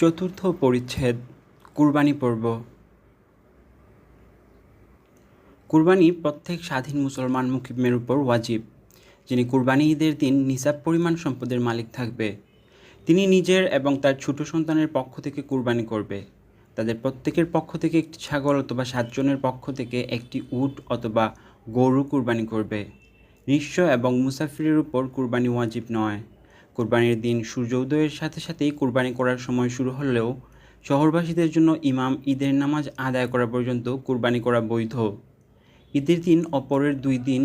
চতুর্থ পরিচ্ছেদ কুরবানি পর্ব। কুরবানি প্রত্যেক স্বাধীন মুসলমান মুকিমের উপর ওয়াজিব, যিনি কুরবানি ঈদের দিন নিসাব পরিমাণ সম্পদের মালিক থাকবে। তিনি নিজের এবং তার ছোট সন্তানের পক্ষ থেকে কুরবানি করবে। তাদের প্রত্যেকের পক্ষ থেকে একটি ছাগল অথবা 7 জনের পক্ষ থেকে একটি উট অথবা গরু কুরবানি করবে। নিঃস্ব এবং মুসাফিরের উপর কুরবানি ওয়াজিব নয়। কুরবানির দিন সূর্য উদয়ের সাথে সাথেই কুরবানি করার সময় শুরু হলেও শহরবাসীদের জন্য ইমাম ঈদের নামাজ আদায় করা পর্যন্ত কুরবানি করা বৈধ। ঈদের দিন অপরের 2 দিন,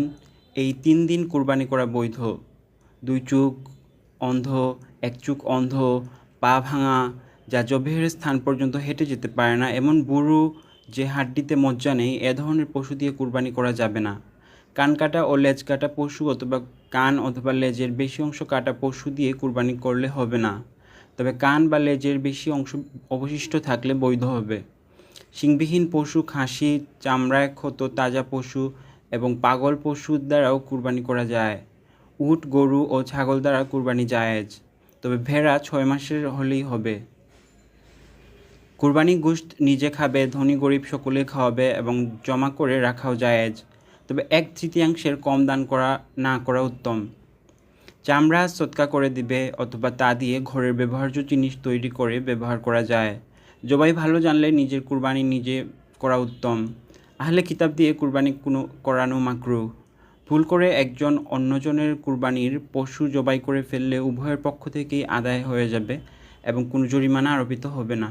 এই 3 দিন কুরবানি করা বৈধ। 2 চোখ অন্ধ, 1 চোখ অন্ধ, পা ভাঙা, যা জবেহের স্থান পর্যন্ত হেঁটে যেতে পারে না, এমন বুড়ো যে হাড্ডিতে মজ্জা নেই, এ ধরনের পশু দিয়ে কুরবানি করা যাবে না। কান কাটা ও লেজ কাটা পশু অথবা কান অথবা লেজের বেশি অংশ কাটা পশু দিয়ে কুরবানি করলে হবে না, তবে কান বা লেজের বেশি অংশ অবশিষ্ট থাকলে বৈধ হবে। শিংবিহীন পশু, খাসি, চামড়ায় ক্ষত তাজা পশু এবং পাগল পশুর দ্বারাও কুরবানি করা যায়। উট, গরু ও ছাগল দ্বারা কুরবানি জায়েজ, তবে ভেড়া 6 মাসের হলেই হবে। কুরবানি গোশত নিজে খাবে, ধনী গরিব সকলে খাওয়াবে এবং জমা করে রাখাও জায়েজ, তবে 1/3 কম দান না করা উত্তম। চামড়া সদকা করে দিবে অথবা তা দিয়ে ঘরের ব্যবহার্য জিনিস তৈরি করে ব্যবহার করা যায়। জবাই ভালো জানলে নিজের কুরবানি নিজে করা উত্তম। আহলে কিতাব দিয়ে কুরবানি করানো মাকরুহ। ভুল করে একজন অন্যজনের কুরবানির পশু জবাই করে ফেললে উভয়ের পক্ষ থেকেই আদায় হয়ে যাবে এবং কোনো জরিমানা আরোপিত হবে না।